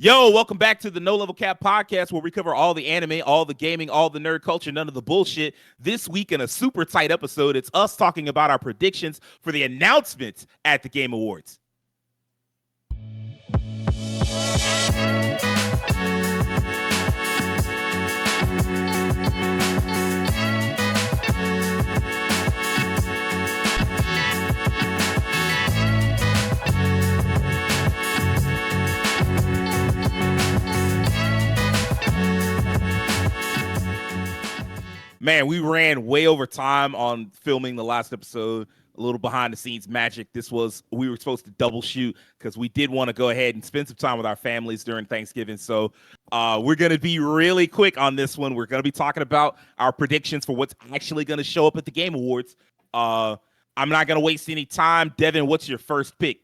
Yo, welcome back to the No Level Cap podcast where we cover all the anime, all the gaming, all the nerd culture, none of the bullshit. This week in a super tight episode, it's us talking about our predictions for the announcements at the Game Awards. Man, we ran way over time on filming the last episode. A little behind the scenes magic. We were supposed to double shoot because we did want to go ahead and spend some time with our families during Thanksgiving. So we're going to be really quick on this one. We're going to be talking about our predictions for what's actually going to show up at the Game Awards. I'm not going to waste any time. Devin, what's your first pick?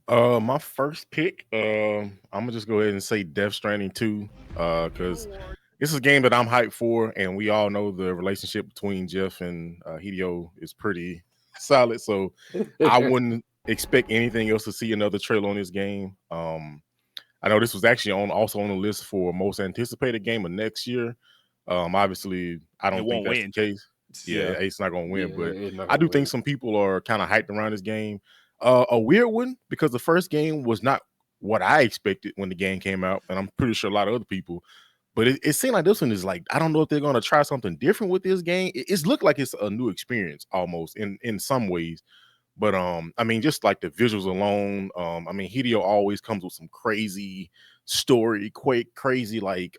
My first pick, I'm gonna just go ahead and say Death Stranding 2, because this is a game that I'm hyped for, and we all know the relationship between Jeff and Hideo is pretty solid. So I wouldn't expect anything else to see another trailer on this game. I know this was actually also on the list for most anticipated game of next year. Obviously, I don't think that's the case. Yeah, it's not gonna win, but I do think some people are kind of hyped around this game. A weird one because the first game was not what I expected when the game came out, and I'm pretty sure a lot of other people. But it seemed like this one is like, I don't know if they're going to try something different with this game. It's looked like it's a new experience almost in some ways. But I mean, just like the visuals alone, I mean, Hideo always comes with some crazy story, crazy like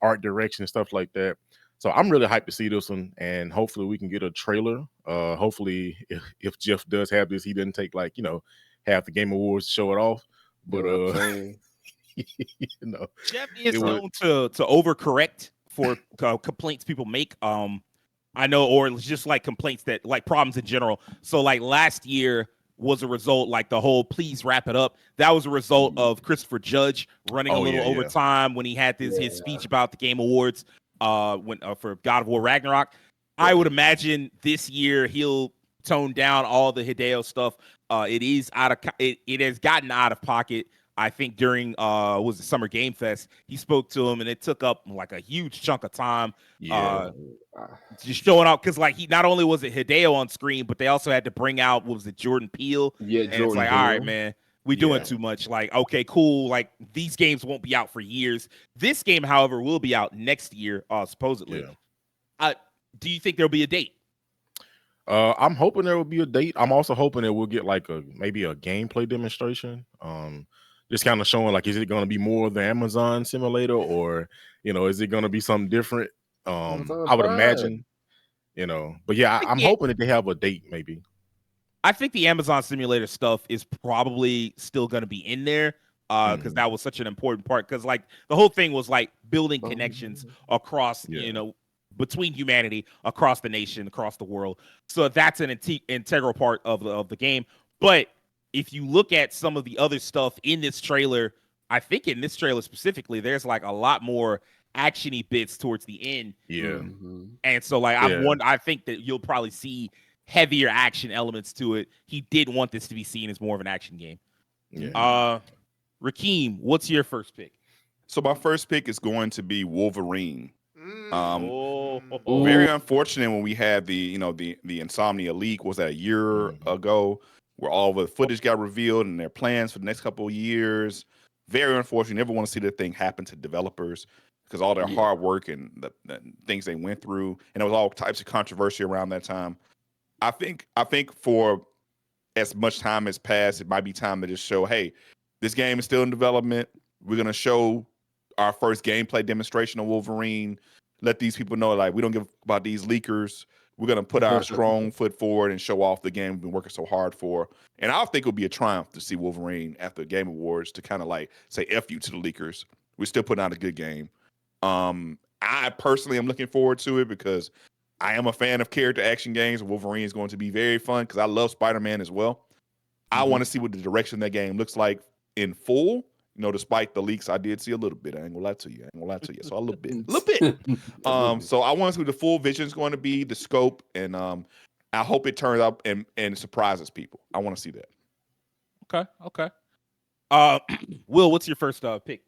art direction and stuff like that. So I'm really hyped to see this one, and hopefully we can get a trailer. Hopefully, if Jeff does have this, he doesn't take like half the Game Awards to show it off. But Jeff is known to overcorrect for complaints people make. I know, or it's just like complaints that like problems in general. So like last year was a result, like the whole "please wrap it up." That was a result of Christopher Judge running a little over time when he had his speech about the Game Awards. For God of War Ragnarok. I would imagine this year he'll tone down all the Hideo stuff. It has gotten out of pocket. I think during was the Summer Game Fest, he spoke to him and it took up like a huge chunk of time. Just showing up because like he not only was it Hideo on screen, but they also had to bring out Jordan Peele. Yeah, and Jordan it's like, Peele. all right, man. We doing too much. Like, okay, cool. Like these games won't be out for years. This game, however, will be out next year, supposedly. Do you think there'll be a date? I'm hoping there will be a date. I'm also hoping that we'll get like maybe a gameplay demonstration. Just kind of showing like, is it going to be more of the Amazon simulator, or is it going to be something different? I would imagine, but yeah, I'm hoping that they have a date maybe. I think the Amazon simulator stuff is probably still going to be in there because that was such an important part. Because like the whole thing was like building connections across, between humanity, across the nation, across the world. So that's an integral part of the game. But if you look at some of the other stuff in this trailer, I think in this trailer specifically, there's like a lot more actiony bits towards the end. And so like I think that you'll probably see heavier action elements to it. He did want this to be seen as more of an action game. Rakeem, what's your first pick? So my first pick is going to be Wolverine. Very unfortunate when we had the Insomnia leak. Was that a year ago, where all the footage got revealed and their plans for the next couple of years. Very unfortunate. Never want to see that thing happen to developers because all their hard work and the things they went through, and there was all types of controversy around that time. I think for as much time has passed, it might be time to just show, hey, this game is still in development. We're going to show our first gameplay demonstration of Wolverine. Let these people know, like, we don't give about these leakers. We're going to put our strong foot forward and show off the game we've been working so hard for. And I think it'll be a triumph to see Wolverine after the Game Awards to kind of like say F you to the leakers. We're still putting out a good game. I personally am looking forward to it because I am a fan of character action games. Wolverine is going to be very fun because I love Spider-Man as well. I want to see what the direction that game looks like in full. Despite the leaks, I did see a little bit. I ain't gonna lie to you. So a little bit. So I want to see what the full vision is going to be, the scope, and I hope it turns up and surprises people. I want to see that. Okay. Will, what's your first pick?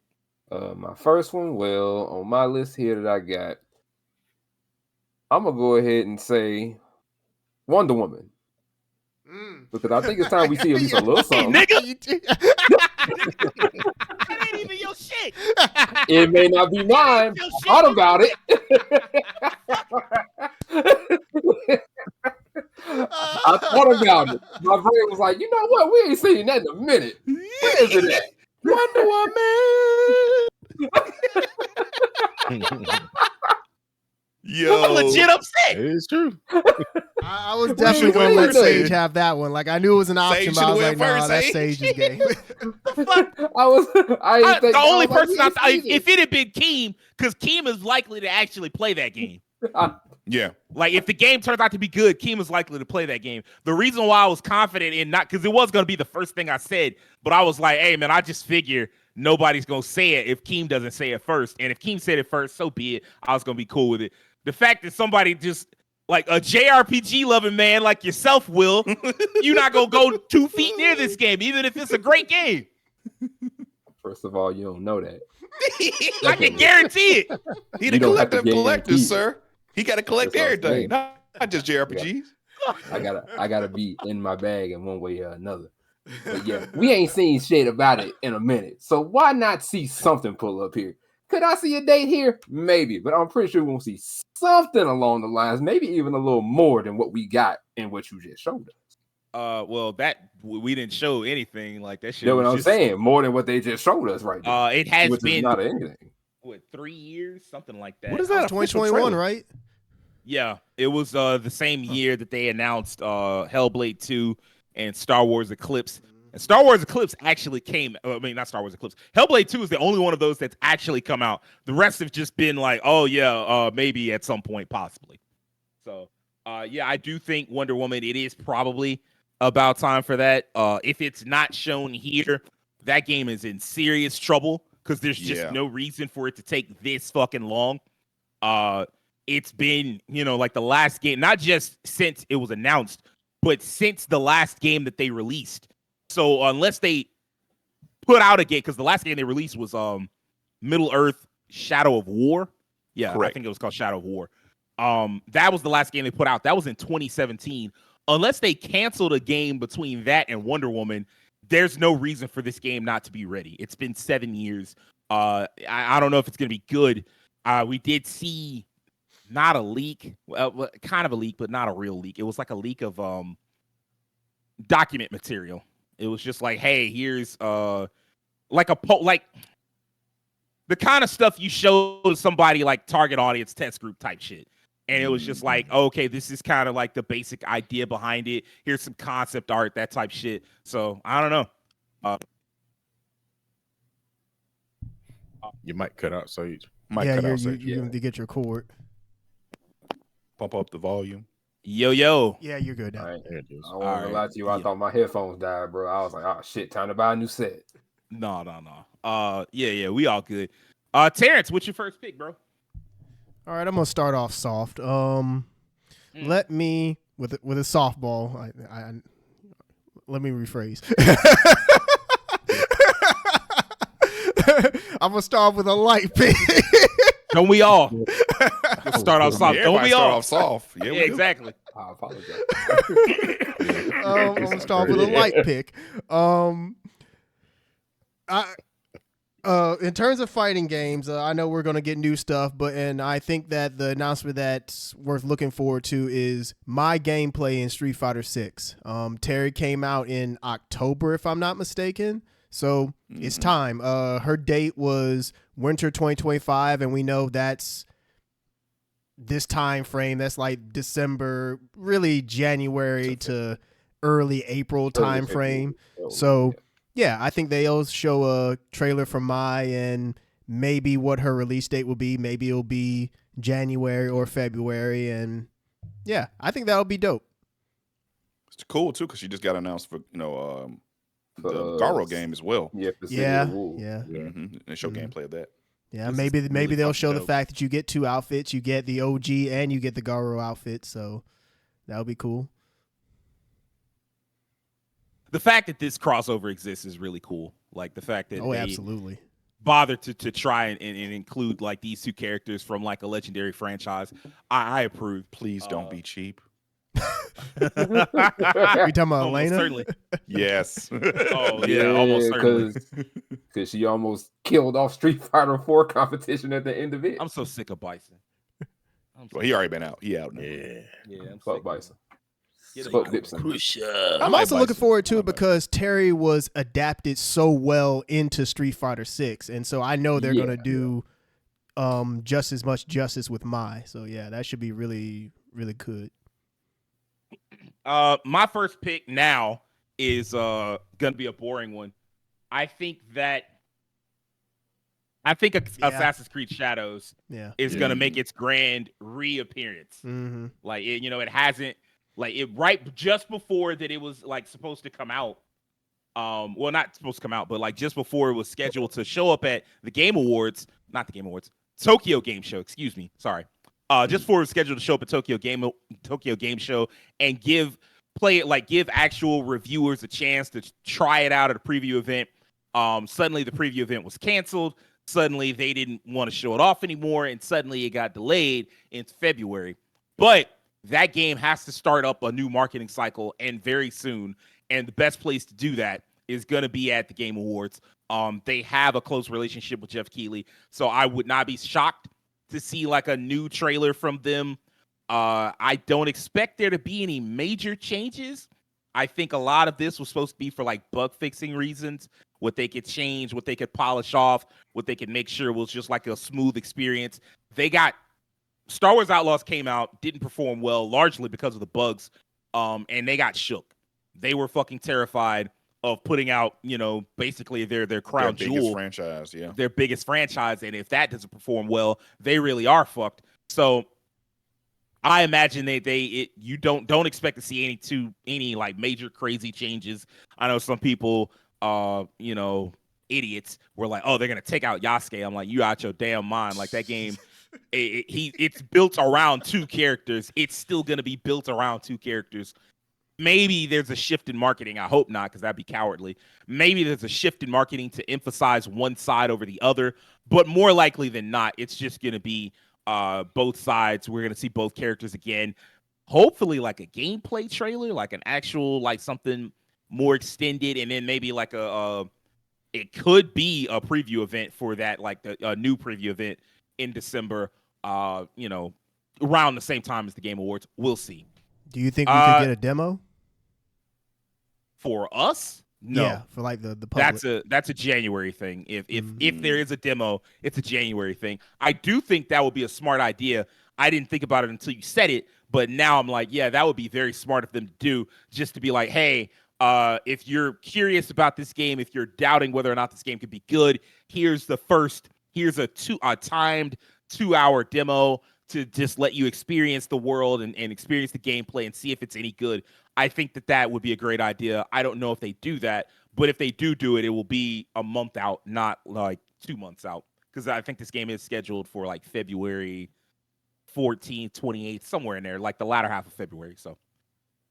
My first one, well, on my list here that I got, I'm gonna go ahead and say Wonder Woman. Because I think it's time we see at least a little something. That ain't even your shit. It may not be mine. Your I thought about it. I thought about it. My brain was like, you know what? We ain't seen that in a minute. Where is it at? Wonder Woman. Yo, I'm legit upset. It is true. I was definitely going to let Sage have that one. Like, I knew it was an option, Sage but I was like, should've went nah, first, that's Sage. Sage's game. The only person I thought, if if it had been Keem, because Keem is likely to actually play that game. yeah. Like, if the game turns out to be good, Keem is likely to play that game. The reason why I was confident in not, because it was going to be the first thing I said, but I was like, hey, man, I just figure nobody's going to say it if Keem doesn't say it first. And if Keem said it first, so be it. I was going to be cool with it. The fact that somebody just, like a JRPG loving man like yourself, Will, you're not going to go 2 feet near this game, even if it's a great game. First of all, you don't know that. I can guarantee it. He You the don't have to collector of collectors, guarantee. sir. He got to collect That's what I'm everything, saying. not just JRPGs. I gotta be in my bag in one way or another. But yeah, we ain't seen shit about it in a minute. So why not see something pull up here? Could I see a date here? Maybe, but I'm pretty sure we'll see something along the lines, maybe even a little more than what we got and what you just showed us. Well, that we didn't show anything like that. Shit You know what was I'm just, saying? More than what they just showed us right now. It has which is been not anything. what 3 years, something like that. What is that? 2021, right? Yeah, it was the same year that they announced Hellblade 2 and Star Wars Eclipse. And Star Wars Eclipse actually came. I mean, not Star Wars Eclipse. Hellblade 2 is the only one of those that's actually come out. The rest have just been like, oh yeah, maybe at some point, possibly. So, yeah, I do think Wonder Woman. It is probably about time for that. If it's not shown here, that game is in serious trouble because there's just no reason for it to take this fucking long. It's been, like the last game, not just since it was announced, but since the last game that they released. So unless they put out a game, because the last game they released was Middle Earth Shadow of War. Yeah, correct. I think it was called Shadow of War. That was the last game they put out. That was in 2017. Unless they canceled a game between that and Wonder Woman, there's no reason for this game not to be ready. It's been 7 years. I don't know if it's going to be good. We did see not a leak, well, kind of a leak, but not a real leak. It was like a leak of document material. It was just like, hey, here's like like the kind of stuff you show to somebody like target audience test group type shit. And it was just like, okay, this is kind of like the basic idea behind it. Here's some concept art, that type shit. So I don't know. You might cut out Sage. Might Yeah, cut you're, out you Sage. you need to get your cord. Pump up the volume. Yo. Yeah, you're good now. All right. There it is. I won't even lie to you. I thought my headphones died, bro. I was like, oh shit, time to buy a new set. No. Yeah, we all good. Terrence, what's your first pick, bro? All right, I'm gonna start off soft. Let me with a softball. Let me rephrase. I'm gonna start with a light pick. Don't we all? Let's start off soft. Don't Everybody we start all? off soft. Yeah, Yeah, exactly. I apologize. I'm gonna start with a light pick. In terms of fighting games, I know we're gonna get new stuff, and I think that the announcement that's worth looking forward to is my gameplay in Street Fighter 6. Terry came out in October, if I'm not mistaken. So it's time. Her date was winter 2025, and we know that's this time frame. That's like December, really January to early April time frame. So yeah, I think they'll show a trailer from Mai and maybe what her release date will be. Maybe it'll be January or February, and yeah, I think that'll be dope. It's cool too because she just got announced for the Garo game as well. Yeah. Yeah. And they show gameplay of that. Yeah, This maybe is really they'll fucking show the dope. fact that you get 2 outfits. You get the OG and you get the Garo outfit, so that'll be cool. The fact that this crossover exists is really cool. Like the fact that Oh, they absolutely. bothered to try and include like these two characters from like a legendary franchise. I approve. Please don't be cheap. We talking about Almost Elena? certainly. Yes. Oh yeah, almost certainly. because she almost killed off Street Fighter 4 competition at the end of it. I'm so sick of Bison. Well, he already been out. He out now. Yeah. Yeah, I'm Fuck sick. Bison. Get Fuck a- Dipson. I'm like also looking Bison. forward to I it like because Terry was adapted so well into Street Fighter 6, and so I know they're Yeah, gonna do just as much justice with Mai. So yeah, that should be really, really good. My first pick now is gonna be a boring one. I think Assassin's Creed Shadows Yeah. is gonna make its grand reappearance. Mm-hmm. Like it hasn't right just before that it was like supposed to come out. Well, not supposed to come out, but like just before it was scheduled to show up at the Game Awards, not the Game Awards, Tokyo Game Show. Excuse me, sorry. Just before it was scheduled to show up at Tokyo Game Show and give actual reviewers a chance to try it out at a preview event. Suddenly the preview event was canceled. Suddenly they didn't want to show it off anymore, and suddenly it got delayed into February. But that game has to start up a new marketing cycle, and very soon. And the best place to do that is going to be at the Game Awards. They have a close relationship with Jeff Keighley, so I would not be shocked to see like a new trailer from them. I don't expect there to be any major changes. I think a lot of this was supposed to be for like bug fixing reasons, what they could change, what they could polish off, what they could make sure was just like a smooth experience. Star Wars Outlaws came out, didn't perform well, largely because of the bugs, and they got shook. They were fucking terrified of putting out, basically their crown Their biggest jewel, franchise, yeah. their biggest franchise, and if that doesn't perform well, they really are fucked. So I imagine you don't expect to see any like major crazy changes. I know some people, idiots were like, oh, they're gonna take out Yasuke. I'm like, you out your damn mind. Like that game, it's built around two characters. It's still gonna be built around two characters. Maybe there's a shift in marketing. I hope not, because that'd be cowardly. Maybe there's a shift in marketing to emphasize one side over the other, but more likely than not, it's just gonna be both sides. We're gonna see both characters again. Hopefully, like a gameplay trailer, like an actual like something more extended, and then maybe like it could be a preview event for that, like a new preview event in December. Around the same time as the Game Awards. We'll see. Do you think we could get a demo? For us? No. Yeah, for like the public. That's a January thing. If there is a demo, it's a January thing. I do think that would be a smart idea. I didn't think about it until you said it, but now I'm like, yeah, that would be very smart of them to do, just to be like, hey, if you're curious about this game, if you're doubting whether or not this game could be good, here's a timed 2-hour demo to just let you experience the world and experience the gameplay and see if it's any good. I think that would be a great idea. I don't know if they do that, but if they do it, it will be a month out, not like 2 months out. Because I think this game is scheduled for like February 14th, 28th, somewhere in there, like the latter half of February. So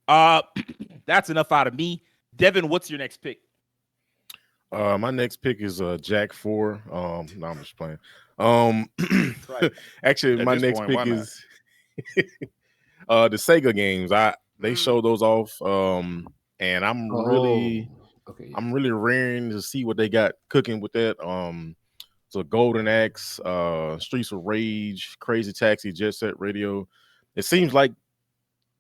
that's enough out of me. Devin, what's your next pick? My next pick is Jack 4. No, I'm just playing. Actually, At my this next point, pick why not? is the Sega games. They show those off, and I'm really raring to see what they got cooking with that. So Golden Axe, Streets of Rage, Crazy Taxi, Jet Set Radio. It seems like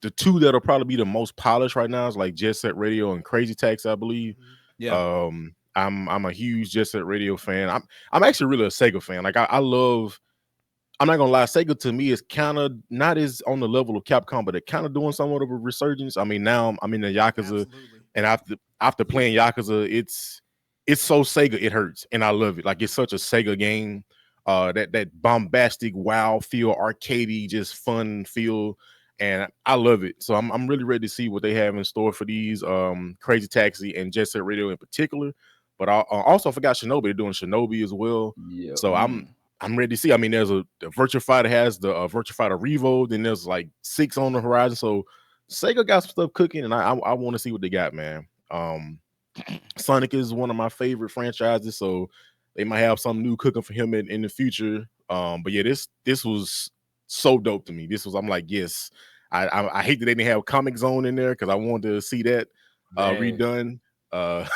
the two that'll probably be the most polished right now is like Jet Set Radio and Crazy Taxi, I believe. Yeah. I'm a huge Jet Set Radio fan. I'm actually really a Sega fan. Like I love. I'm not gonna lie, Sega to me is kind of not as on the level of Capcom, but they're kind of doing somewhat of a resurgence. I mean, now I'm in the Yakuza, and after playing Yakuza, it's so Sega it hurts, and I love it. Like it's such a Sega game. That bombastic wow feel, arcadey, just fun feel, and I love it. So I'm really ready to see what they have in store for these Crazy Taxi and Jet Set Radio in particular. But I also forgot Shinobi. They're doing Shinobi as well. Yeah. So I'm ready to see. I mean, there's the Virtua Fighter has the Virtua Fighter Revo. Then there's like 6 on the horizon. So Sega got some stuff cooking, and I want to see what they got, man. Sonic is one of my favorite franchises, so they might have something new cooking for him in the future. But yeah, this was so dope to me. I'm like, yes. I hate that they didn't have Comic Zone in there because I wanted to see that redone. I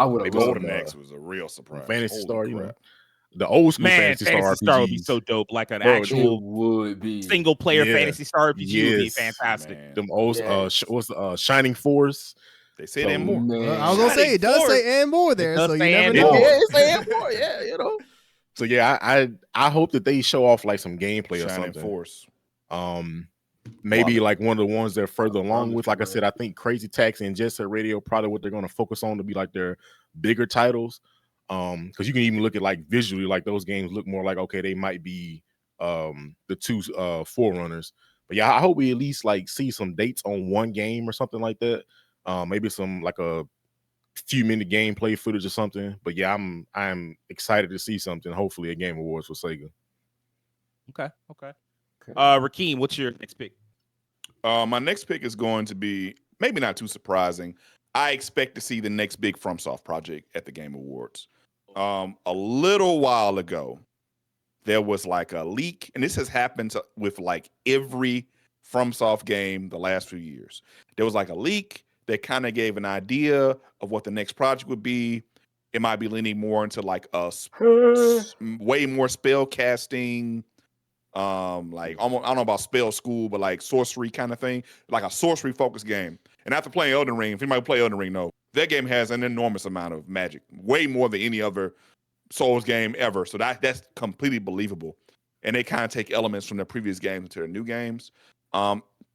would Hey, have Golden loved Axe was a real surprise. Fantasy Holy Star, crap. you know, the old school Man, Fantasy Star Star would be RPGs. so dope. Like an Bro, it actual would be single player Yeah. Fantasy Star RPG would be Yes, fantastic. Man. Them old Yes. what's Shining Force. They said So, and more. man. Well, I was gonna say it does Shining say and more there, does so you say never and know. more. Yeah, it's saying more. Yeah, you know. So yeah, I hope that they show off like some gameplay or Shining something. Force. Maybe Wow. like one of the ones they're further along promise with. you, Like I bro. said, I think Crazy Taxi and Jet Set Radio probably what they're going to focus on to be like their bigger titles. Because you can even look at like visually, like those games look more like okay, they might be the two forerunners. But yeah, I hope we at least like see some dates on one game or something like that. Maybe some like a few minute gameplay footage or something. But yeah, I'm excited to see something. Hopefully, a Game Awards for Sega. Okay. Okay. Rakeem, what's your next pick? My next pick is going to be maybe not too surprising. I expect to see the next big FromSoft project at the Game Awards. A little while ago, there was like a leak, and this has happened with like every FromSoft game the last few years. There was like a leak that kind of gave an idea of what the next project would be. It might be leaning more into like way more spell casting, like almost, I don't know about spell school, but like sorcery kind of thing, like a sorcery focused game. And after playing Elden Ring, if anybody play Elden Ring, know that game has an enormous amount of magic, way more than any other Souls game ever. So that's completely believable. And they kind of take elements from their previous games into their new games.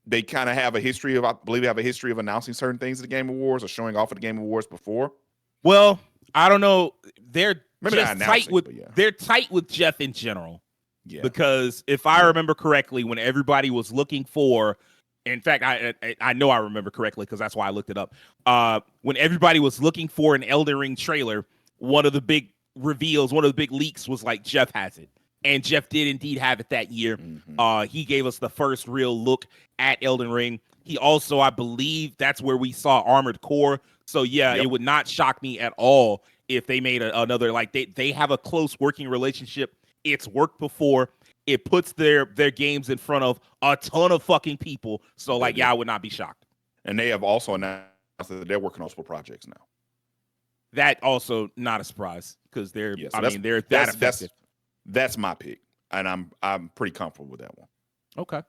They kind of have a history of, I believe they have a history of announcing certain things at the Game Awards or showing off at the Game Awards before. Well, I don't know. They're Maybe just not tight announcing, with but yeah. they're tight with Jeff in general. Yeah. Because if I remember correctly, when everybody was looking for, in fact, I know I remember correctly because that's why I looked it up. When everybody was looking for an Elden Ring trailer, one of the big reveals, one of the big leaks was like Jeff has it, and Jeff did indeed have it that year. Mhm. He gave us the first real look at Elden Ring. He also, I believe, that's where we saw Armored Core. So yeah, Yep. it would not shock me at all if they made another. Like they have a close working relationship. It's worked before. It puts their games in front of a ton of fucking people. So like, yeah, I would not be shocked. And they have also announced that they're working on multiple projects now. That also not a surprise because they're. Yeah, so I that's- mean, they're that effective. That's my pick, and I'm pretty comfortable with that one. Okay.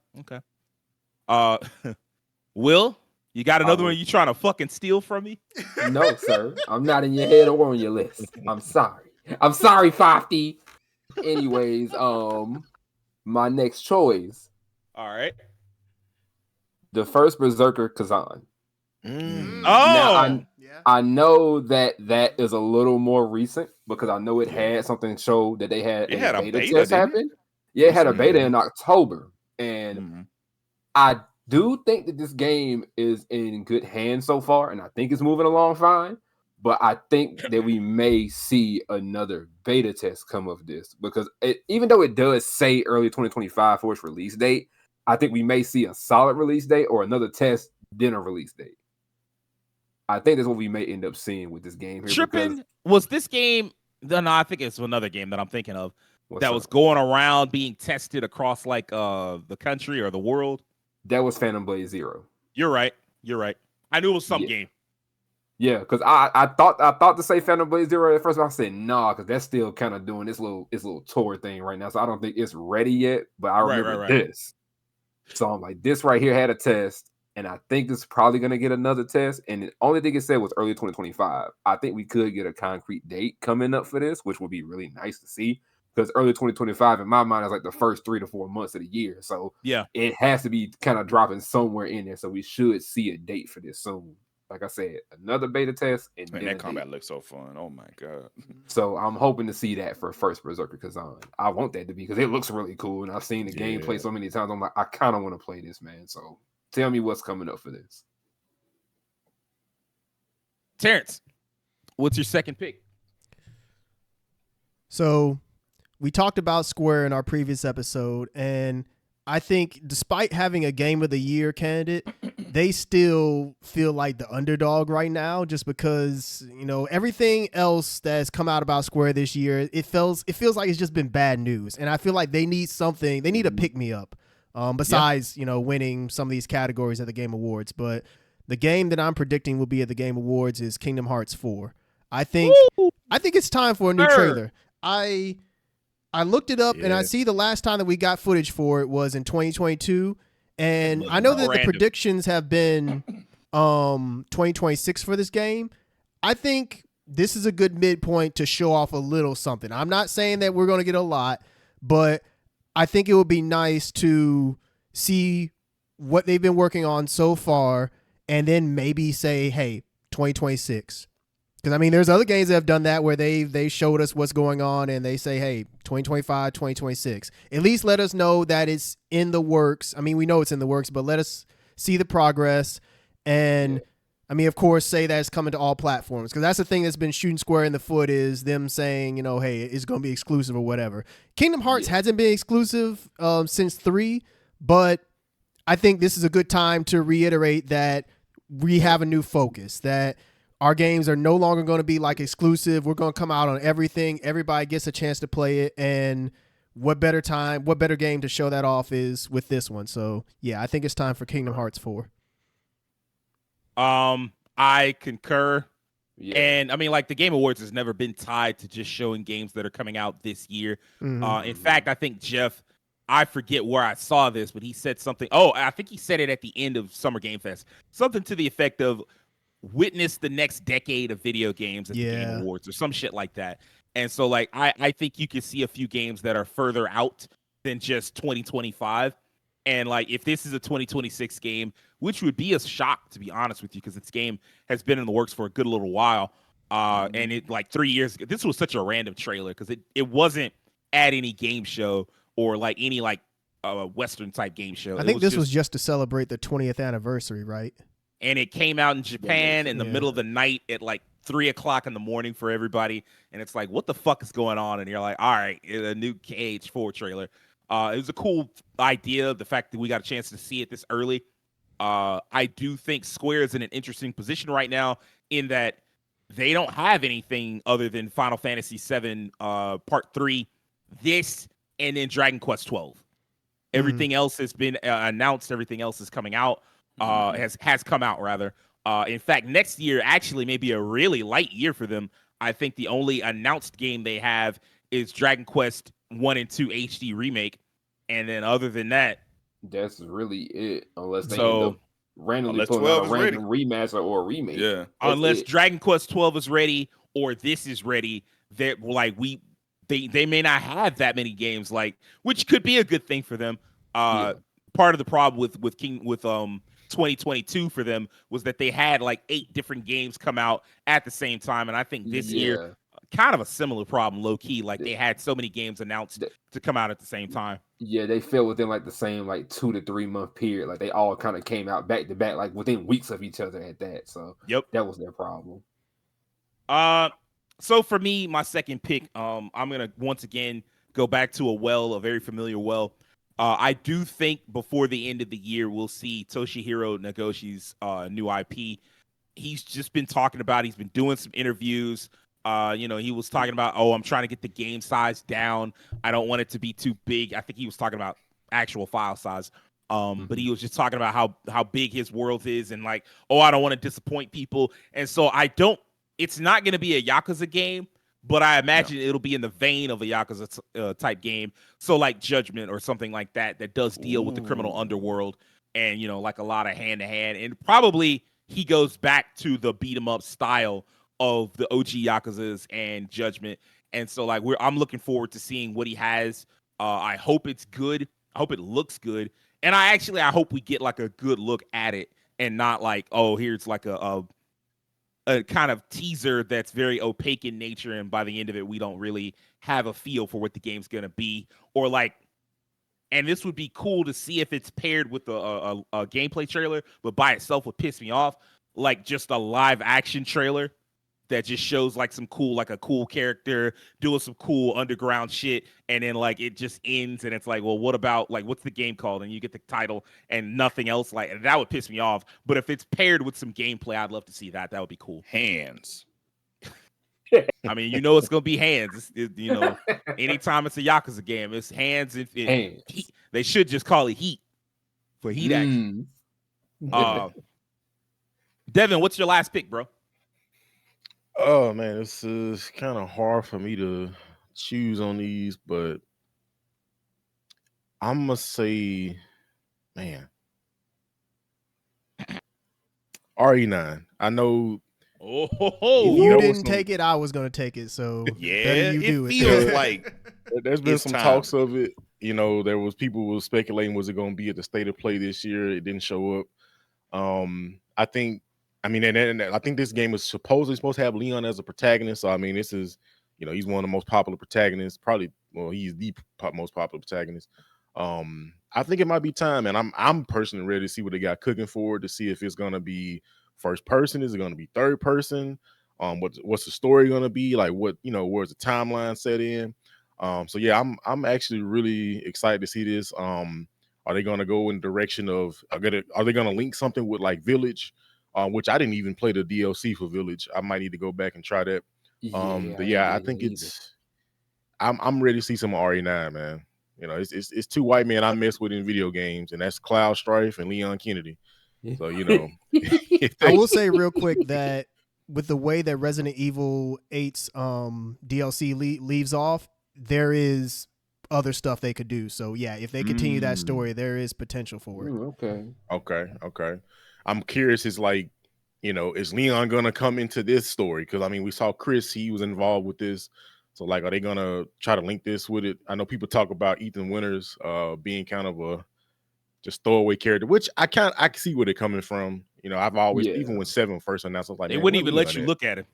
Will, you got another one you trying to fucking steal from me? No, sir. I'm not in your head or on your list. I'm sorry. I'm sorry, Fofty. Anyways, my next choice, All right. the first Berserker Kazan. Mm. Oh, Yeah. I know that is a little more recent because I know it had something showed that they had It had a beta, test didn't it? happen. Yeah, it had a beta Mhm. in October, and Mhm. I do think that this game is in good hands so far, and I think it's moving along fine. But I think that we may see another beta test come of this because even though it does say early 2025 for its release date, I think we may see a solid release date or another test, then a release date. I think that's what we may end up seeing with this game here. tripping. Was this game? No, I think it's another game that I'm thinking of that was up? going around being tested across like the country or the world. That was Phantom Blade Zero. You're right. I knew it was some Yeah. game. Yeah, because I thought to say Phantom Blade Zero at first, but I said nah, because that's still kind of doing this little tour thing right now. So I don't think it's ready yet. But I remember Right. this. So I'm like, this right here had a test, and I think it's probably gonna get another test. And the only thing it said was early 2025. I think we could get a concrete date coming up for this, which would be really nice to see. Because early 2025, in my mind, is like the first 3 to 4 months of the year. So Yeah. it has to be kind of dropping somewhere in there. So we should see a date for this soon. Like I said, another beta test, and Man, then that a combat date. looks so fun. Oh my god. So I'm hoping to see that for first Berserker Kazan. I want that to be because it looks really cool, and I've seen the gameplay Yeah. so many times. I'm like, I kind of want to play this, man. So tell me what's coming up for this. Terrence, what's your second pick? So we talked about Square in our previous episode, and I think despite having a Game of the Year candidate, they still feel like the underdog right now, just because, you know, everything else that's come out about Square this year, it feels like it's just been bad news. And I feel like they need something, they need a pick me up. Besides, you know, winning some of these categories at the Game Awards. But the game that I'm predicting will be at the Game Awards is Kingdom Hearts 4. I think it's time for a new trailer. I looked it up and I see the last time that we got footage for it was in 2022. And I know that the predictions have been 2026 for this game. I think this is a good midpoint to show off a little something. I'm not saying that we're going to get a lot, but I think it would be nice to see what they've been working on so far and then maybe say, hey, 2026. Because, I mean, there's other games that have done that where they showed us what's going on and they say, hey, 2025, 2026. At least let us know that it's in the works. I mean, we know it's in the works, but let us see the progress. And, I mean, of course, say that it's coming to all platforms. Because that's the thing that's been shooting Square in the foot is them saying, you know, hey, it's going to be exclusive or whatever. Kingdom Hearts hasn't been exclusive since 3, but I think this is a good time to reiterate that we have a new focus, that our games are no longer going to be like exclusive. We're going to come out on everything. Everybody gets a chance to play it. And what better game to show that off is with this one. So, yeah, I think it's time for Kingdom Hearts 4. I concur. Yeah. And I mean, like, the Game Awards has never been tied to just showing games that are coming out this year. In fact, I think Jeff, I forget where I saw this, but he said something. Oh, I think he said it at the end of Summer Game Fest. Something to the effect of witness the next decade of video games at the Game Awards or some shit like that. And so, like, I think you can see a few games that are further out than just 2025. And, like, if this is a 2026 game, which would be a shock, to be honest with you, because this game has been in the works for a good little while. And it, like, 3 years ago, this was such a random trailer because it wasn't at any game show or, like, any, like, Western type game show. I think this was just to celebrate the 20th anniversary, right? And it came out in Japan in the middle of the night at like 3:00 in the morning for everybody. And it's like, what the fuck is going on? And you're like, all right, a new KH4 trailer. It was a cool idea. The fact that we got a chance to see it this early. I do think Square is in an interesting position right now in that they don't have anything other than Final Fantasy VII Part 3, this, and then Dragon Quest 12. Everything else has been announced. Everything else is coming out. Has come out rather. In fact, next year actually may be a really light year for them. I think the only announced game they have is Dragon Quest 1 and 2 HD remake, and then other than that, that's really it. Unless they end up randomly putting out a random remaster or a remake. Yeah, unless Dragon Quest 12 is ready or this is ready, that like they may not have that many games, like, which could be a good thing for them. Part of the problem with 2022 for them was that they had like 8 different games come out at the same time, and I think this year kind of a similar problem, low key. Like, they had so many games announced to come out at the same time. Yeah, they fell within like the same like 2 to 3 month period. Like, they all kind of came out back to back, like within weeks of each other at that. So that was their problem. So for me, my second pick, I'm gonna once again go back to a very familiar well. I do think before the end of the year, we'll see Toshihiro Nagoshi's new IP. He's just been talking about, he's been doing some interviews. He was talking about, I'm trying to get the game size down. I don't want it to be too big. I think he was talking about actual file size. But he was just talking about how big his world is and like, I don't want to disappoint people. And so it's not going to be a Yakuza game, but I imagine it'll be in the vein of a Yakuza type game. So like Judgment or something like that does deal with the criminal underworld and, like a lot of hand-to-hand. And probably he goes back to the beat-em-up style of the OG Yakuzas and Judgment. And so like I'm looking forward to seeing what he has. I hope it's good. I hope it looks good. And I hope we get like a good look at it and not like, here's like a kind of teaser that's very opaque in nature, and by the end of it, we don't really have a feel for what the game's gonna be, or like. And this would be cool to see if it's paired with a gameplay trailer, but by itself would piss me off. Like just a live action trailer, that just shows like some cool, like a cool character doing some cool underground shit, and then like it just ends, and it's like, well, what about like what's the game called? And you get the title and nothing else. Like that would piss me off. But if it's paired with some gameplay, I'd love to see that. That would be cool. Hands. I mean, you know, it's gonna be hands. You know, anytime it's a Yakuza game, it's hands. Hands. Heat. They should just call it heat for heat action. Devin, what's your last pick, bro? Oh man, this is kind of hard for me to choose on these, but I'm gonna say, man, RE9. I know. Oh, If you There was didn't some- take it, I was gonna take it. So Yeah, better you do it it. feels like There's been It's some time. talks of it. You know, there was people who were speculating, was it going to be at the State of Play this year? It didn't show up. I think, I mean, and I think this game is supposedly supposed to have Leon as a protagonist. So I mean, this is, you know, he's one of the most popular protagonists. Probably, well, he's the most popular protagonist. I think it might be time, and I'm personally ready to see what they got cooking for it, to see if it's going to be first person, is it going to be third person? What's the story going to be like? What, you know, where's the timeline set in? So yeah, I'm actually really excited to see this. Are they going to go in the direction of, are they going to link something with like Village, which I didn't even play the DLC for Village. I might need to go back and try that. But yeah, I think I'm ready to see some RE9, man. You know, it's two white men I mess with in video games, and that's Cloud Strife and Leon Kennedy. So, you know, I will say real quick that with the way that Resident Evil 8's DLC leaves off, there is other stuff they could do. So yeah, if they continue that story, there is potential for it. Okay. I'm curious, is like, you know, is Leon gonna come into this story? Because I mean, we saw Chris, he was involved with this. So like, are they gonna try to link this with it? I know people talk about Ethan Winters being kind of a just throwaway character, which I can see where they're coming from. You know, I've always, even when 7 first announced, I was like, They man, wouldn't where even Leon let you at? look at him.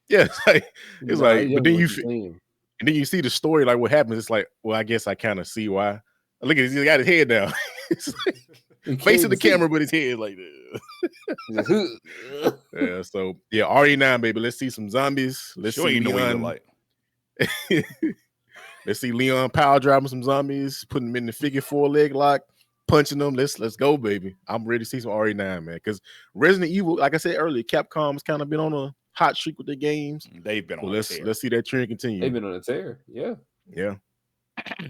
Yeah, it's like, but then and and then you see the story, like what happens. It's like, well, I guess I kind of see why. Look at this, he got his head down. It's like, facing the camera, but his head like that. Yeah, so yeah, RE9, baby. Let's see some zombies. Let's sure see you know what you Leon. look like. Let's see Leon power driving some zombies, putting them in the figure 4 leg lock, punching them. Let's go, baby. I'm ready to see some RE9, man. Because Resident Evil, like I said earlier, Capcom's kind of been on a hot streak with their games. They've been So on. let's see that trend continue. They've been on a tear. Yeah. Yeah.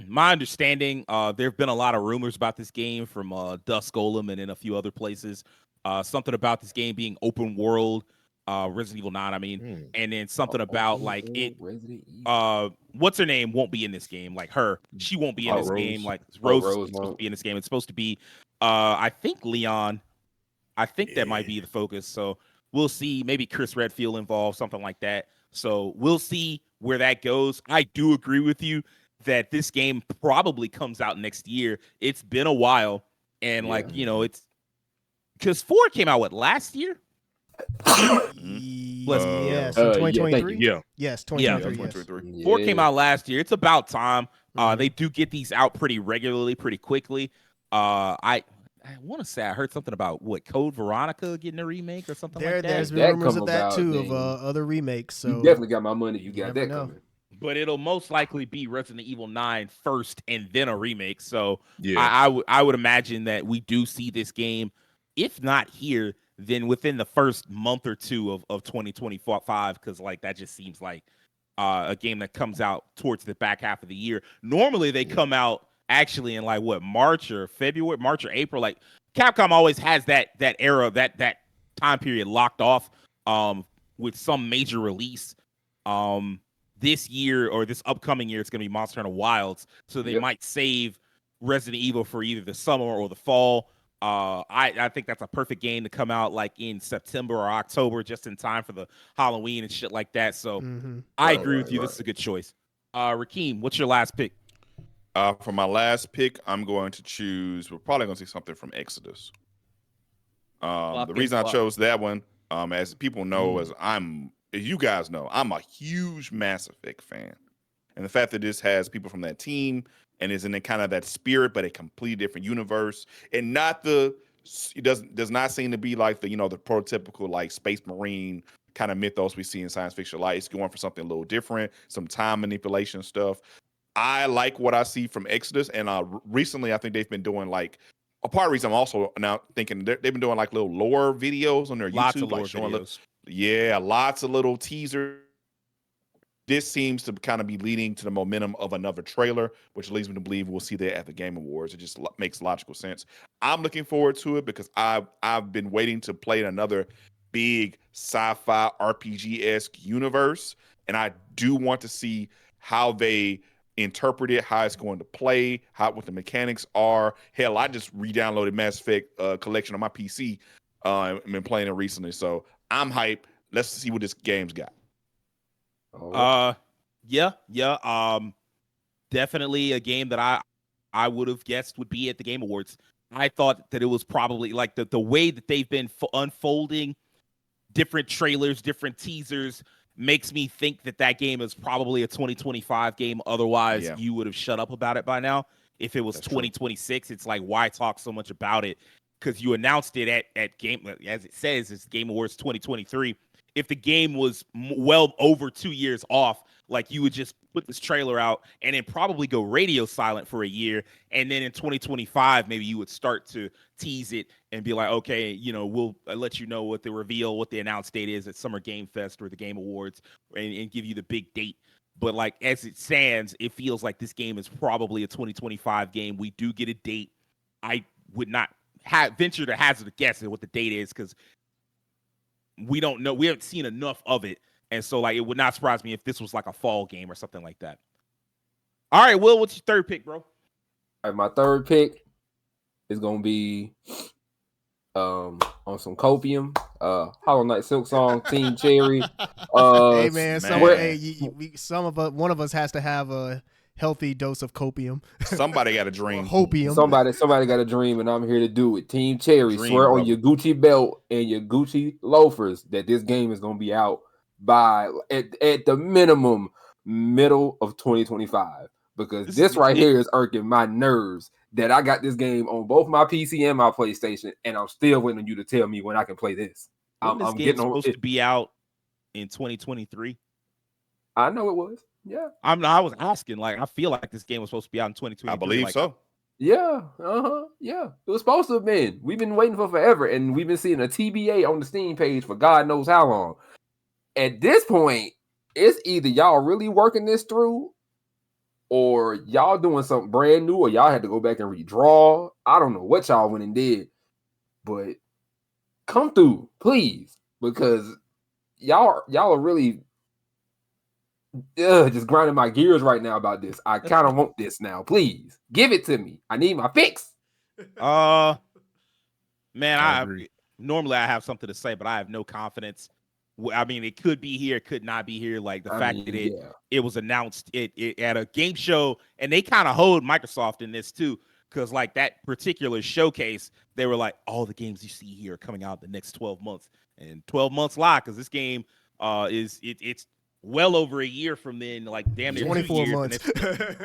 My understanding, there have been a lot of rumors about this game from Dusk Golem and in a few other places. Something about this game being open world, Resident Evil 9, I mean, and then something about like it. What's her name won't be in this game. Like her, she won't be in this game. Like Rose is supposed to be in this game. It's supposed to be, I think Leon. I think that might be the focus. So we'll see. Maybe Chris Redfield involved, something like that. So we'll see where that goes. I do agree with you that this game probably comes out next year. It's been a while, and like, you know, it's because 4 came out last year. Yes, 2023. Yeah. Yes, 2023. Yes. 2023. 4 came out last year. It's about time. They do get these out pretty regularly, pretty quickly. I want to say I heard something about what Code Veronica getting a remake or something like that. There's been rumors of that too, of other remakes. So you definitely got my money. You got that coming. But it'll most likely be Resident Evil 9 first and then a remake. So Yeah. I would imagine that we do see this game, if not here, then within the first month or two of 2025, because like that just seems like a game that comes out towards the back half of the year. Normally they come out actually in like what, March or April. Like Capcom always has that era, that time period locked off with some major release. This year or this upcoming year, it's going to be Monster Hunter Wilds. So they might save Resident Evil for either the summer or the fall. I think that's a perfect game to come out like in September or October, just in time for the Halloween and shit like that. So I agree with you. This is a good choice. Rakeem, what's your last pick? For my last pick, I'm going to choose. We're probably going to see something from Exodus. The reason I chose that one, as people know, as you guys know, I'm a huge Mass Effect fan, and the fact that this has people from that team and is in a kind of that spirit, but a completely different universe, and it does not seem to be like the prototypical like Space Marine kind of mythos we see in science fiction. Like it's going for something a little different, some time manipulation stuff. I like what I see from Exodus, and recently I think they've been doing like a part of the reason I'm also now thinking they've been doing like little lore videos on their Lots YouTube, of lore like showing videos. lots of little teasers. This seems to kind of be leading to the momentum of another trailer, which leads me to believe we'll see that at the Game Awards. It just makes logical sense. I'm looking forward to it because I've been waiting to play in another big sci-fi RPG-esque universe, and I do want to see how they interpret it, how it's going to play, what the mechanics are. Hell, I just re-downloaded Mass Effect collection on my PC. I've been playing it recently, so I'm hyped. Let's see what this game's got. Yeah. Definitely a game that I would have guessed would be at the Game Awards. I thought that it was probably like the way that they've been unfolding different trailers, different teasers makes me think that game is probably a 2025 game. Otherwise, you would have shut up about it by now. If it was That's 2026, true. It's like, why talk so much about it? Because you announced it at Game, as it says, it's Game Awards 2023. If the game was well over 2 years off, like you would just put this trailer out and then probably go radio silent for a year. And then in 2025, maybe you would start to tease it and be like, okay, we'll let you know what the announced date is at Summer Game Fest or the Game Awards and give you the big date. But like, as it stands, it feels like this game is probably a 2025 game. We do get a date. I would not venture to hazard a guess at what the date is because we don't know. We haven't seen enough of it. And so, like, it would not surprise me if this was like a fall game or something like that. All right, Will, what's your third pick, bro? All right, my third pick is going to be on some Copium, Hollow Knight Silk Song, Team Cherry. Hey, man, one of us has to have a healthy dose of copium. Somebody got a dream. Hopium. Somebody got a dream, and I'm here to do it. Team Cherry, swear on your Gucci belt and your Gucci loafers that this game is going to be out by at the minimum middle of 2025, because this right here is irking my nerves that I got this game on both my PC and my PlayStation, and I'm still waiting on you to tell me when I can play this. I'm getting supposed to be out in 2023. I know it was. Yeah, I was asking. Like, I feel like this game was supposed to be out in 2023. I believe so. Yeah, yeah. It was supposed to have been. We've been waiting for forever, and we've been seeing a TBA on the Steam page for God knows how long. At this point, it's either y'all really working this through, or y'all doing something brand new, or y'all had to go back and redraw. I don't know what y'all went and did, but come through, please, because y'all are really just grinding my gears right now about this. I kind of want this now. Please give it to me. I need my fix. Man, I normally I have something to say, but I have no confidence. I mean, it could be here, it could not be here. Like the fact that it was announced it at a game show, and they kind of hold Microsoft in this too, because like that particular showcase, they were like, all the games you see here are coming out the next 12 months, and 12 months lie, because this game it's well over a year from then, like damn near 24 2 years. months.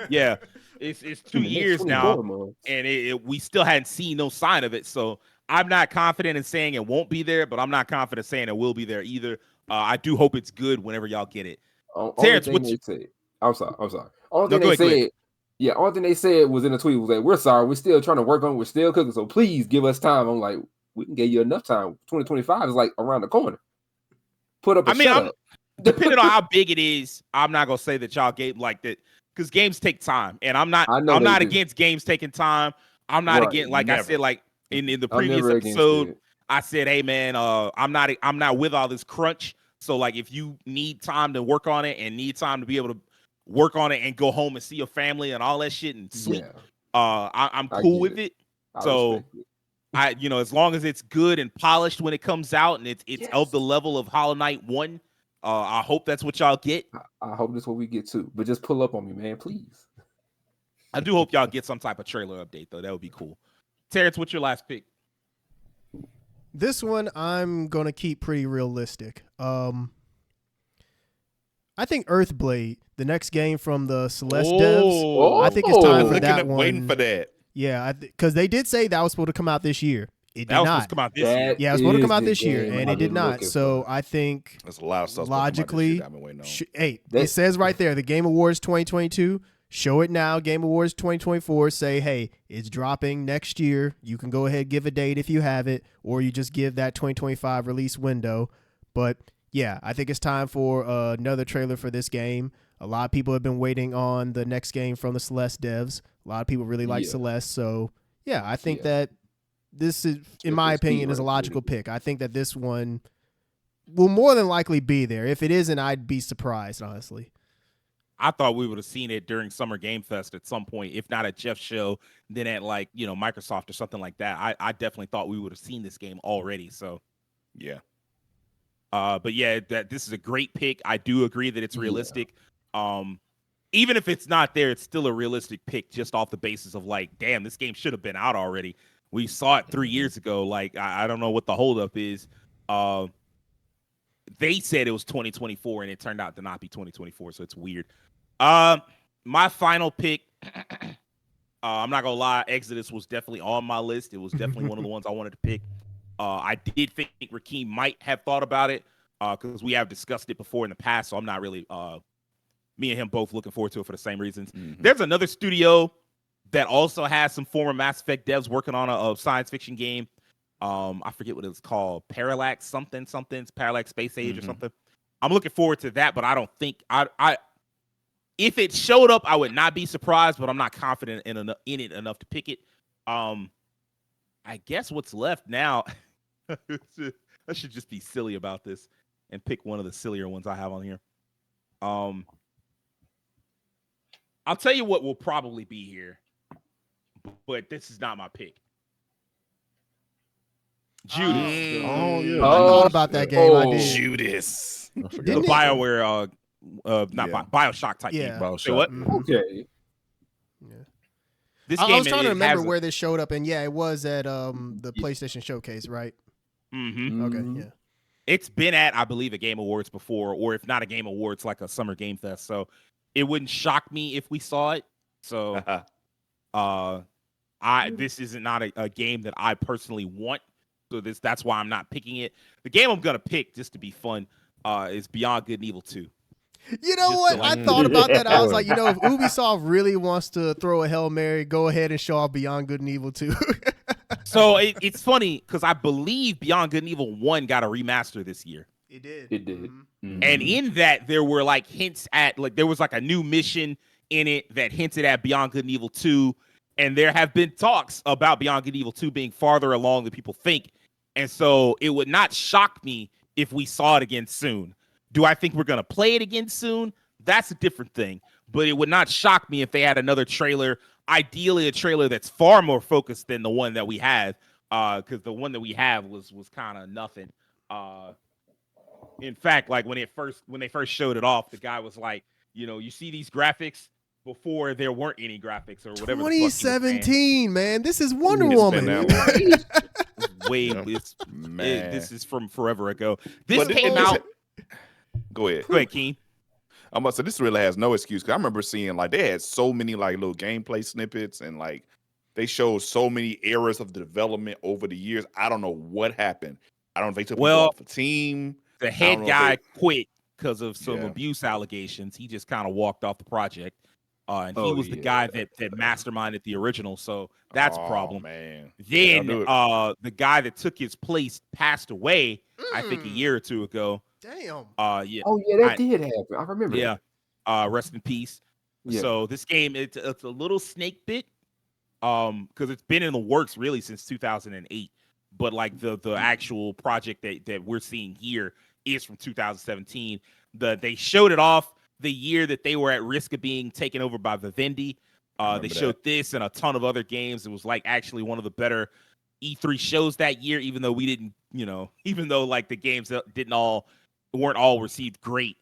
Yeah, it's 2 years now, months. and we still hadn't seen no sign of it. So I'm not confident in saying it won't be there, but I'm not confident saying it will be there either. I do hope it's good whenever y'all get it. Terrence, I'm sorry. Only thing they said was in the tweet was that we're sorry, we're still trying to work on it, we're still cooking, so please give us time. I'm like, we can give you enough time. 2025 is like around the corner. Put up depending on how big it is, I'm not gonna say that y'all gave like that, because games take time, and I'm not against games taking time. I'm not against, like never. I said, like in the previous episode, I said, hey man, I'm not with all this crunch. So like, if you need time to work on it and need time to be able to work on it and go home and see your family and all that shit and sleep, I'm cool with it. So as long as it's good and polished when it comes out and it's of the level of Hollow Knight 1, I hope that's what y'all get. I hope that's what we get too. But just pull up on me, man, please. I do hope y'all get some type of trailer update though. That would be cool. Terrence, what's your last pick? This one I'm gonna keep pretty realistic. I think Earthblade, the next game from the Celeste devs, I think it's time for that one. Waiting for that. Yeah, because they did say that was supposed to come out this year. It That did was supposed not. to come out this year. That Yeah, it was supposed to is come out the this year, game and I've it did been not. looking So for. I think There's a lot of stuff logically, I've been waiting on. hey, That- it says right there, the Game Awards 2022. Show it now. Game Awards 2024. Say, hey, it's dropping next year. You can go ahead, give a date if you have it, or you just give that 2025 release window. But yeah, I think it's time for another trailer for this game. A lot of people have been waiting on the next game from the Celeste devs. A lot of people really like Yeah. Celeste. So yeah, I think Yeah. that this is, in It's my a opinion, is a speedrun, logical really. pick. I think that this one will more than likely be there. If it isn't, I'd be surprised, honestly. I thought we would have seen it during Summer Game Fest at some point, if not at Jeff's show, then at like, Microsoft or something like that. I definitely thought we would have seen this game already. So, Yeah. but yeah, that this is a great pick. I do agree that it's Yeah. realistic. Even if it's not there, it's still a realistic pick just off the basis of like, damn, this game should have been out already. We saw it 3 years ago. Like, I don't know what the holdup is. They said it was 2024 and it turned out to not be 2024, so it's weird. My final pick, I'm not gonna lie, Exodus was definitely on my list. It was definitely one of the ones I wanted to pick. I did think Rakeem might have thought about it because we have discussed it before in the past, so I'm not really me and him both looking forward to it for the same reasons. Mhm. There's another studio that also has some former Mass Effect devs working on a science fiction game. I forget what it was called, Parallax something, Parallax Space Age or Mhm. something. I'm looking forward to that, but I don't think I if it showed up, I would not be surprised, but I'm not confident in it enough to pick it. I guess what's left now, I should just be silly about this and pick one of the sillier ones I have on here. I'll tell you what will probably be here, but this is not my pick. Judas, Oh, yeah. I thought about that game. I Oh. did. Judas. I forgot the Didn't about it? BioWare, not Yeah. Bioshock type Yeah. game. BioShock. Say what? Mhm. Okay. Yeah. This I game was trying to it remember has where this showed up, and yeah, it was at the PlayStation Showcase, right? Okay, Mhm. yeah. It's been at, I believe, a Game Awards before, or if not a Game Awards, like a Summer Game Fest. So it wouldn't shock me if we saw it. So this isn't not a game that I personally want. So that's why I'm not picking it. The game I'm gonna pick just to be fun is Beyond Good and Evil 2. You know Just what? to, I like- thought about that. I was Yeah. like, if Ubisoft really wants to throw a Hail Mary, go ahead and show off Beyond Good and Evil 2. So it's funny because I believe Beyond Good and Evil 1 got a remaster this year. It did. It did. Mhm. And in that, there were like hints at, like, there was like a new mission in it that hinted at Beyond Good and Evil 2. And there have been talks about Beyond Good and Evil 2 being farther along than people think. And so it would not shock me if we saw it again soon. Do I think we're going to play it again soon? That's a different thing. But it would not shock me if they had another trailer, ideally a trailer that's far more focused than the one that we had, because the one that we have was kind of nothing. In fact, like when they first showed it off, the guy was like, you see these graphics before there weren't any graphics or whatever. the fuck he was saying. 2017, man. This is Wonder It's Woman. been that long. Way Yeah. Man. this is from forever ago. This But came out. Go ahead. Go ahead, Keen. I'm about to say this really has no excuse. 'Cause I remember seeing like they had so many like little gameplay snippets and like they showed so many eras of the development over the years. I don't know what happened. I don't know if they took people Well, off the team. The don't head know if guy they- quit because of some Yeah. abuse allegations. He just kind of walked off the project, and he Oh, was the yeah. guy that masterminded the original. So that's a Oh, problem. man. Then Yeah, I knew the guy that took his place passed away, I think a Mm, year or two ago. Damn. Yeah, Oh yeah, that I- did happen. I remember. yeah. Rest in peace. Yeah. So this game, it's a little snake bit, because it's been in the works really since 2008. But like the actual project that we're seeing here is from 2017. They showed it off the year that they were at risk of being taken over by Vivendi. They remember showed this and a ton of other games. It was like actually one of the better E3 shows that year, even though we didn't, even though like the games weren't all received great.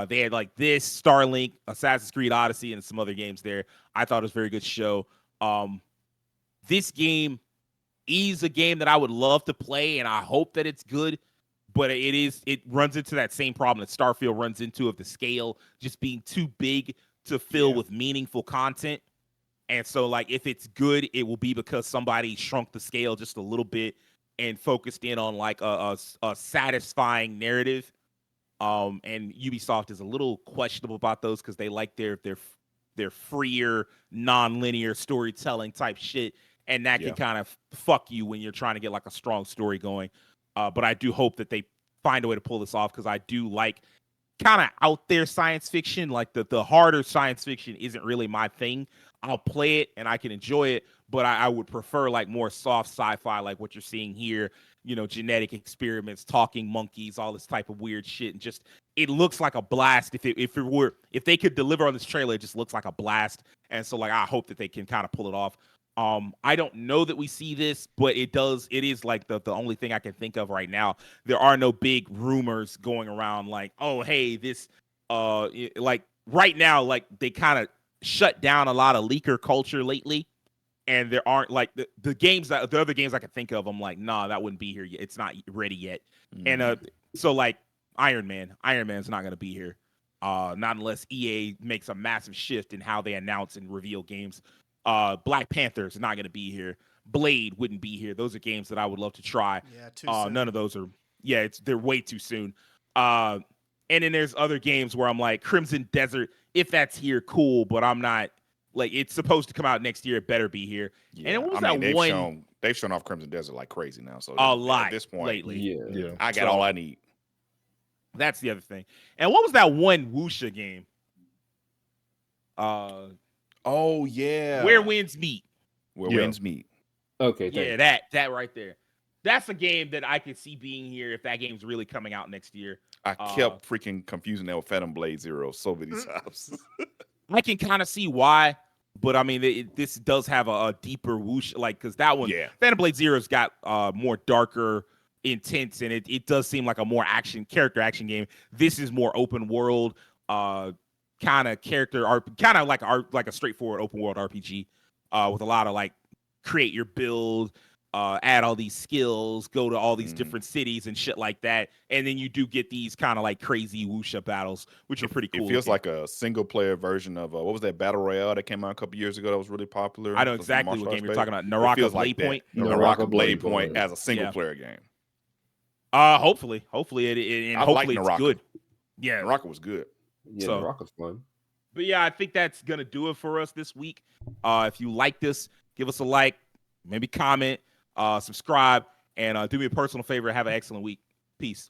They had like this, Starlink, Assassin's Creed Odyssey, and some other games there. I thought it was a very good show. This game is a game that I would love to play, and I hope that it's good. But it runs into that same problem that Starfield runs into of the scale just being too big to fill with meaningful content. And so, like, if it's good, it will be because somebody shrunk the scale just a little bit and focused in on like a satisfying narrative. And Ubisoft is a little questionable about those because they like their freer, non-linear storytelling type shit, and that can kind of fuck you when you're trying to get like a strong story going. But I do hope that they find a way to pull this off because I do like kind of out there science fiction. Like the harder science fiction isn't really my thing. I'll play it and I can enjoy it, but I would prefer like more soft sci-fi, like what you're seeing here. You know, genetic experiments, talking monkeys, all this type of weird shit, and just it looks like a blast. If they could deliver on this trailer, it just looks like a blast. And so like I hope that they can kind of pull it off. I don't know that we see this, but it is like the only thing I can think of right now. There are no big rumors going around like, oh hey, this like right now, like they kind of shut down a lot of leaker culture lately. And there aren't like the other games I can think of. I'm like, nah, that wouldn't be here yet. It's not ready yet. And so like Iron Man's not gonna be here. Not unless EA makes a massive shift in how they announce and reveal games. Black Panther's not gonna be here. Blade wouldn't be here. Those are games that I would love to try. Yeah, too soon. None of those are. Yeah, they're way too soon. And then there's other games where I'm like Crimson Desert. If that's here, cool. But I'm not. Like it's supposed to come out next year. It better be here. Yeah. And what was they've shown off Crimson Desert like crazy now. So a lot at this point, lately. Yeah. I got all I need. That's the other thing. And what was that one Wuxia game? Oh yeah. Where Winds Meet. Where Winds Meet. Okay. Yeah, that right there. That's a game that I could see being here if that game's really coming out next year. I kept freaking confusing that with Phantom Blade Zero so many times. I can kind of see why, but I mean, this does have a deeper whoosh, like because that one, Phantom Blade Zero's got more darker, intense, and it does seem like a more character action game. This is more open world, kind of kind of like a straightforward open world RPG, with a lot of like create your build. Add all these skills, go to all these different cities and shit like that, and then you do get these kind of like crazy wuxia battles, which are pretty cool. It feels like a single player version of what was that battle royale that came out a couple years ago that was really popular? I know exactly what game you're talking about. Naraka Blade Point. Naraka Blade Point as a single player game. Hopefully it's good. Yeah, Naraka was good. Yeah, Naraka's fun. But yeah, I think that's gonna do it for us this week. If you like this, give us a like, maybe comment. Subscribe, and do me a personal favor. Have an excellent week. Peace.